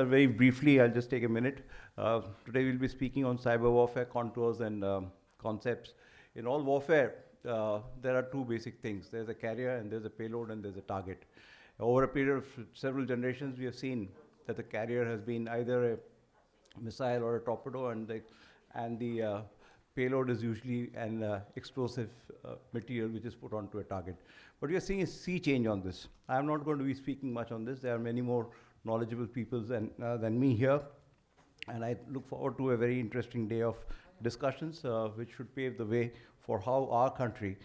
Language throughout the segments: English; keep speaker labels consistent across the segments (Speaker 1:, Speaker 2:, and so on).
Speaker 1: Very briefly, I'll just take a minute. Today we'll be speaking on cyber warfare contours and concepts. In all warfare, there are two basic things. There's a carrier and there's a payload and there's a target. Over a period of several generations, we have seen that the carrier has been either a missile or a torpedo, and the payload is usually an explosive material which is put onto a target. But we are seeing a sea change on this. I'm not going to be speaking much on this. There are many more knowledgeable people than me here, and I look forward to a very interesting day of discussions which should pave the way for how our country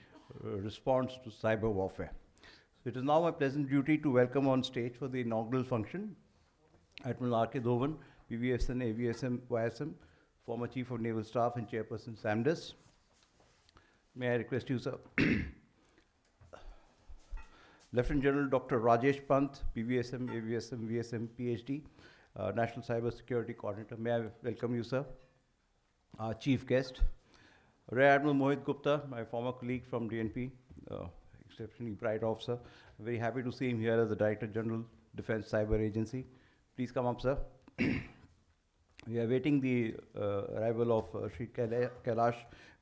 Speaker 1: responds to cyber warfare. So it is now my pleasant duty to welcome on stage for the inaugural function Admiral R.K. Dhowan, PVSN, AVSM, YSM, former Chief of Naval Staff and Chairperson SAMDES. May I request you, sir? Lieutenant General Dr. Rajesh Pant, PVSM, AVSM, VSM, PhD, National Cyber Security Coordinator. May I welcome you, sir? Our chief guest, Rear Admiral Mohit Gupta, my former colleague from DNP, exceptionally bright officer. Very happy to see him here as the Director General, Defense Cyber Agency. Please come up, sir. We are waiting the arrival of Shri Kailash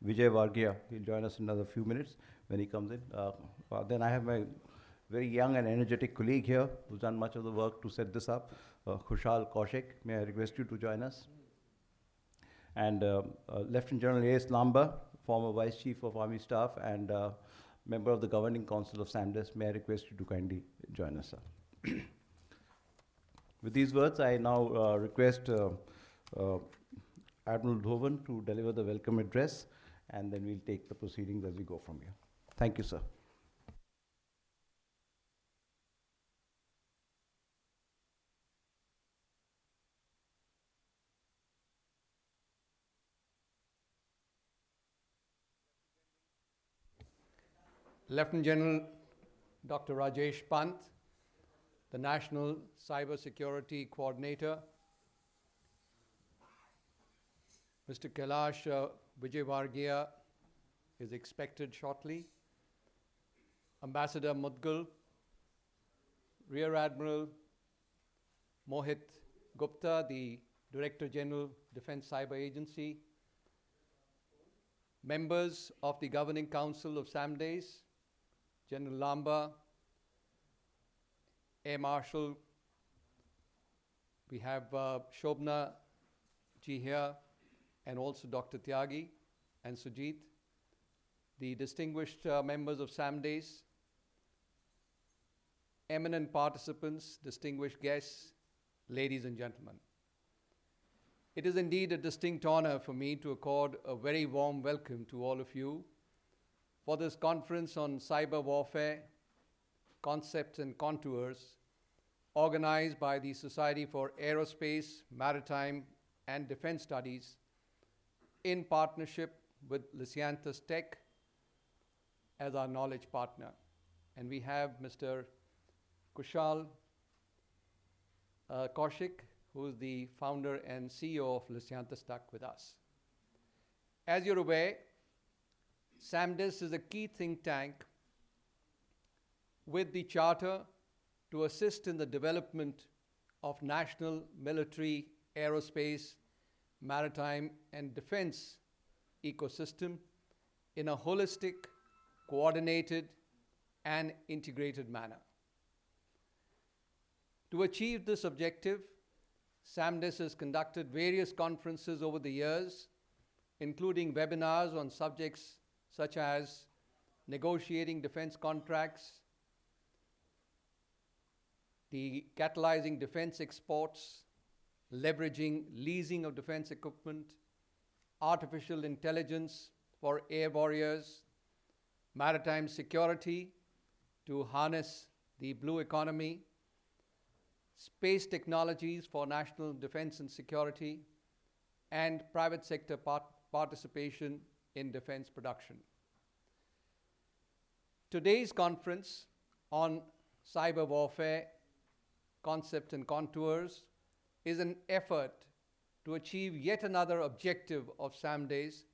Speaker 1: Vijay Varghia. He'll join us in another few minutes when he comes in. Then I have my very young and energetic colleague here who's done much of the work to set this up, Kushal Kaushik. May I request you to join us? And Lieutenant General A.S. Lamba, former Vice Chief of Army Staff and member of the Governing Council of SAMDES. May I request you to kindly join us, sir? With these words, I now request Admiral Dhowan to deliver the welcome address, and then we'll take the proceedings as we go from here. Thank you, sir.
Speaker 2: Lieutenant General Dr. Rajesh Pant, the National Cyber Security Coordinator, Mr. Kailash Vijay Varghia is expected shortly, Ambassador Mudgal, Rear Admiral Mohit Gupta, the Director General, Defense Cyber Agency, members of the Governing Council of SAMDES, General Lamba, Air Marshal, we have Shobna ji here, and also Dr. Tyagi and Sujit, the distinguished members of SAMDES, eminent participants, distinguished guests, ladies and gentlemen. It is indeed a distinct honor for me to accord a very warm welcome to all of you for this conference on cyber warfare, concepts and contours, organized by the Society for Aerospace, Maritime and Defense Studies in partnership with Lysianthus Tech as our knowledge partner. And we have Mr. Kushal Kaushik, who is the founder and CEO of Lysianthus Tech with us. As you're aware, SAMDES is a key think tank with the charter to assist in the development of national military, aerospace, maritime and defense ecosystem in a holistic, coordinated and integrated manner. To achieve this objective, SAMDES has conducted various conferences over the years, including webinars on subjects such as negotiating defense contracts, the catalyzing defense exports, leveraging leasing of defense equipment, artificial intelligence for air warriors, maritime security to harness the blue economy, space technologies for national defense and security, and private sector participation in defense production. Today's conference on cyber warfare, concepts and contours is an effort to achieve yet another objective of SAMDES,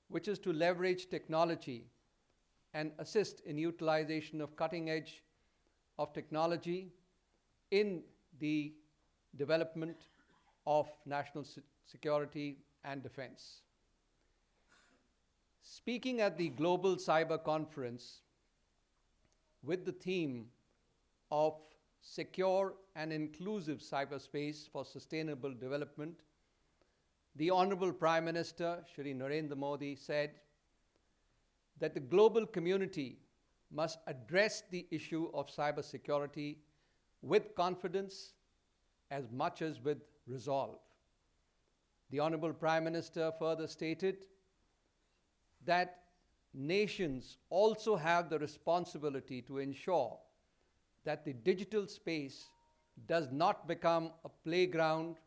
Speaker 2: which is to leverage technology and assist in utilization of cutting edge of technology in the development of national security and defense. Speaking at the Global Cyber Conference with the theme of secure and inclusive cyberspace for sustainable development, the Honorable Prime Minister, Shri Narendra Modi, said that the global community must address the issue of cybersecurity with confidence as much as with resolve. The Honorable Prime Minister further stated that nations also have the responsibility to ensure that the digital space does not become a playground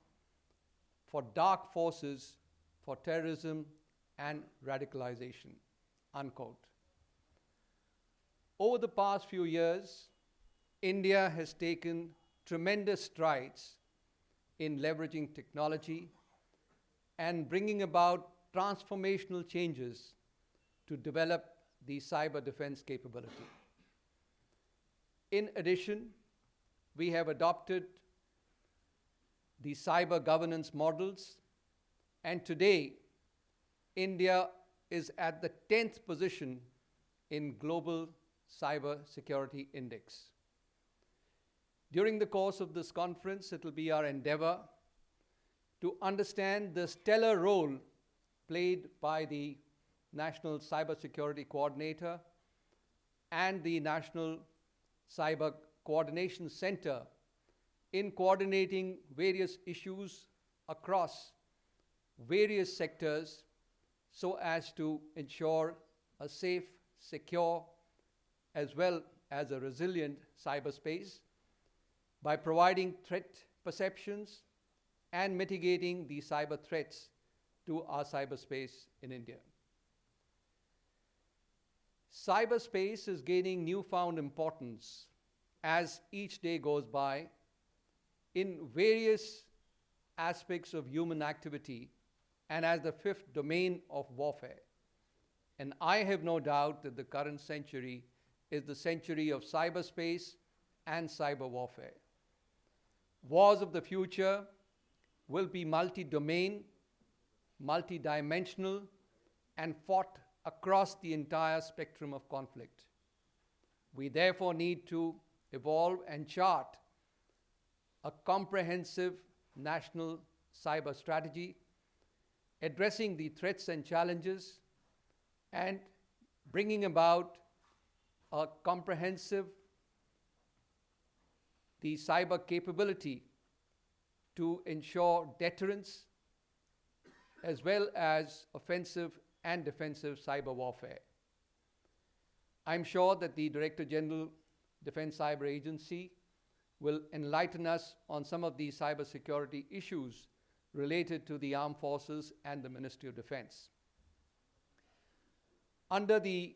Speaker 2: for dark forces, for terrorism and radicalization, unquote. Over the past few years, India has taken tremendous strides in leveraging technology and bringing about transformational changes to develop the cyber defense capability. In addition, we have adopted the cyber governance models, and today, India is at the 10th position in Global Cyber Security Index. During the course of this conference, it will be our endeavor to understand the stellar role played by the National Cybersecurity Coordinator and the National Cyber Coordination Center in coordinating various issues across various sectors so as to ensure a safe, secure, as well as a resilient cyberspace by providing threat perceptions and mitigating the cyber threats to our cyberspace in India. Cyberspace is gaining newfound importance as each day goes by in various aspects of human activity and as the fifth domain of warfare. And I have no doubt that the current century is the century of cyberspace and cyber warfare. Wars of the future will be multi-domain, multi-dimensional, and fought across the entire spectrum of conflict. We therefore need to evolve and chart a comprehensive national cyber strategy, addressing the threats and challenges, and bringing about a comprehensive the cyber capability to ensure deterrence as well as offensive and defensive cyber warfare. I'm sure that the Director General Defense Cyber Agency will enlighten us on some of these cybersecurity issues related to the armed forces and the Ministry of Defense. Under the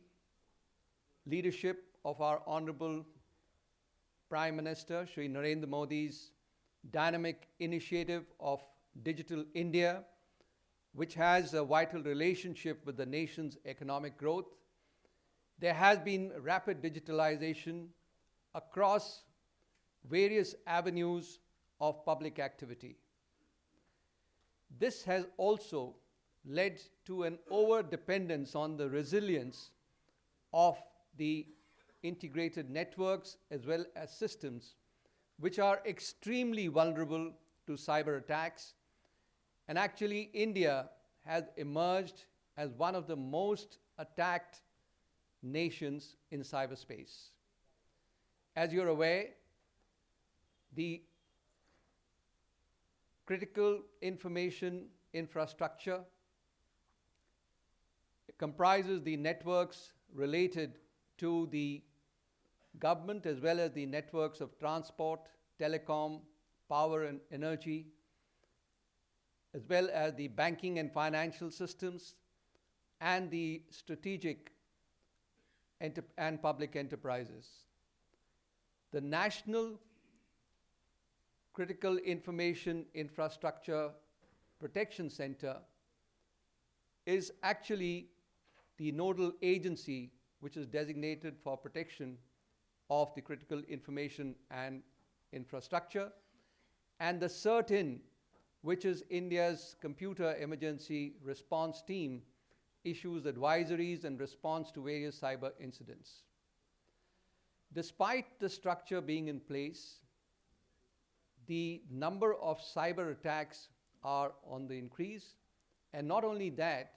Speaker 2: leadership of our Honorable Prime Minister, Shri Narendra Modi's dynamic initiative of Digital India, which has a vital relationship with the nation's economic growth, there has been rapid digitalization across various avenues of public activity. This has also led to an over-dependence on the resilience of the integrated networks as well as systems, which are extremely vulnerable to cyber attacks. And actually, India has emerged as one of the most attacked nations in cyberspace. As you're aware, the critical information infrastructure comprises the networks related to the government as well as the networks of transport, telecom, power and energy, as well as the banking and financial systems and the strategic and public enterprises. The National Critical Information Infrastructure Protection Center is actually the nodal agency which is designated for protection of the critical information and infrastructure. and the CERT-IN, which is India's Computer Emergency Response Team, issues advisories and response to various cyber incidents. Despite the structure being in place, the number of cyber attacks are on the increase, and not only that,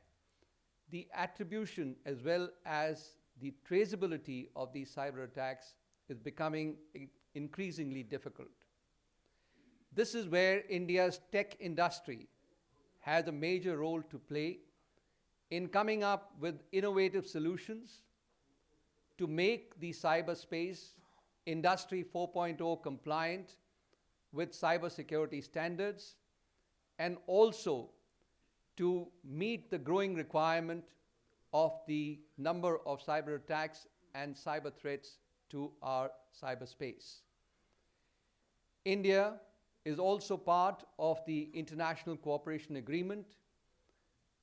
Speaker 2: the attribution as well as the traceability of these cyber attacks is becoming increasingly difficult. This is where India's tech industry has a major role to play in coming up with innovative solutions to make the cyberspace Industry 4.0 compliant with cybersecurity standards, and also to meet the growing requirement of the number of cyber attacks and cyber threats to our cyberspace. India is also part of the International Cooperation Agreement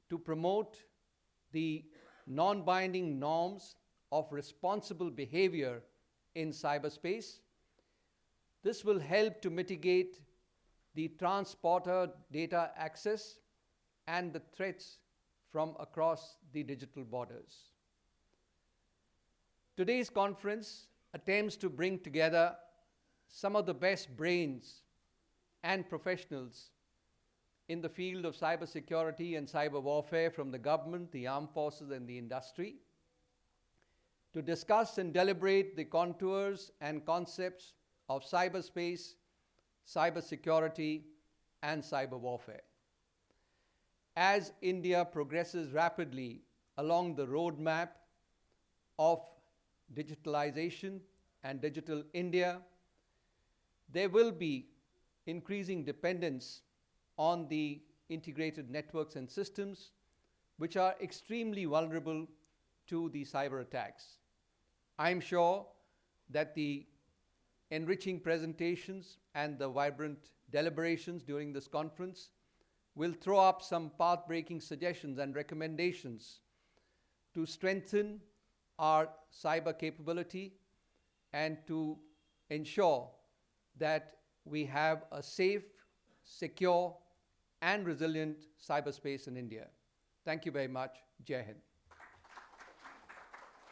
Speaker 2: to promote the non-binding norms of responsible behavior in cyberspace. This will help to mitigate the transporter data access and the threats from across the digital borders. Today's conference attempts to bring together some of the best brains and professionals in the field of cybersecurity and cyber warfare from the government, the armed forces, and the industry to discuss and deliberate the contours and concepts of cyberspace, cybersecurity, and cyber warfare. As India progresses rapidly along the roadmap of digitalization and digital India, there will be increasing dependence on the integrated networks and systems, which are extremely vulnerable to the cyber attacks. I'm sure that the enriching presentations and the vibrant deliberations during this conference will throw up some path-breaking suggestions and recommendations to strengthen our cyber capability and to ensure that we have a safe, secure, and resilient cyberspace in India. Thank you very much. Jai Hind.